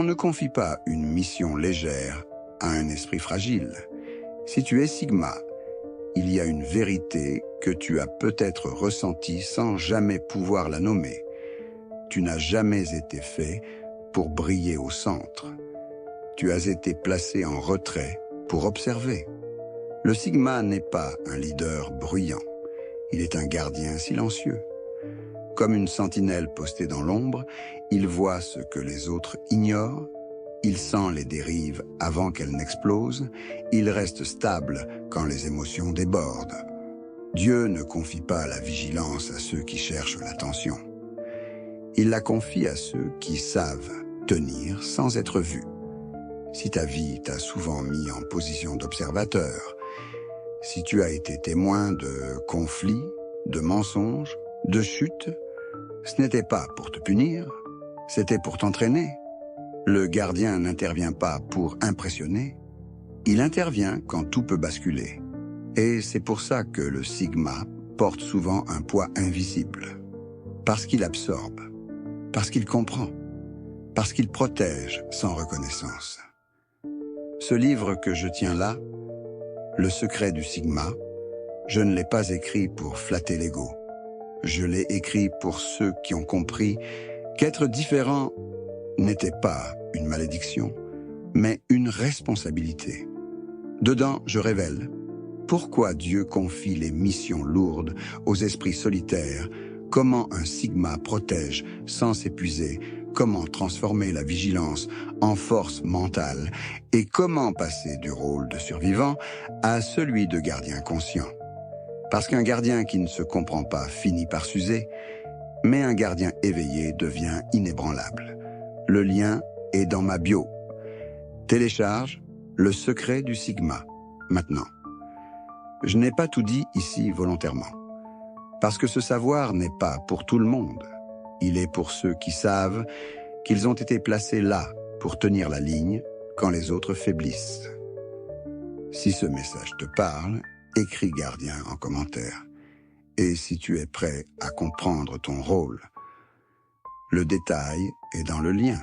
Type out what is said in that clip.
ne confie pas une mission légère à un esprit fragile. Si tu es Sigma, il y a une vérité que tu as peut-être ressentie sans jamais pouvoir la nommer. Tu n'as jamais été fait pour briller au centre. Tu as été placé en retrait pour observer. Le Sigma n'est pas un leader bruyant. Il est un gardien silencieux. Comme une sentinelle postée dans l'ombre, il voit ce que les autres ignorent, il sent les dérives avant qu'elles n'explosent, il reste stable quand les émotions débordent. Dieu ne confie pas la vigilance à ceux qui cherchent l'attention. Il la confie à ceux qui savent tenir sans être vus. Si ta vie t'a souvent mis en position d'observateur, si tu as été témoin de conflits, de mensonges, de chutes, ce n'était pas pour te punir, c'était pour t'entraîner. Le gardien n'intervient pas pour impressionner, il intervient quand tout peut basculer. Et c'est pour ça que le Sigma porte souvent un poids invisible. Parce qu'il absorbe, parce qu'il comprend, parce qu'il protège sans reconnaissance. Ce livre que je tiens là, Le secret du Sigma, je ne l'ai pas écrit pour flatter l'ego. Je l'ai écrit pour ceux qui ont compris qu'être différent n'était pas une malédiction, mais une responsabilité. Dedans, je révèle pourquoi Dieu confie les missions lourdes aux esprits solitaires, comment un Sigma protège sans s'épuiser, comment transformer la vigilance en force mentale et comment passer du rôle de survivant à celui de gardien conscient. Parce qu'un gardien qui ne se comprend pas finit par s'user, mais un gardien éveillé devient inébranlable. Le lien est dans ma bio. Télécharge Le secret du Sigma, maintenant. Je n'ai pas tout dit ici volontairement, parce que ce savoir n'est pas pour tout le monde. Il est pour ceux qui savent qu'ils ont été placés là pour tenir la ligne quand les autres faiblissent. Si ce message te parle, écris gardien en commentaire. Et si tu es prêt à comprendre ton rôle, le détail est dans le lien.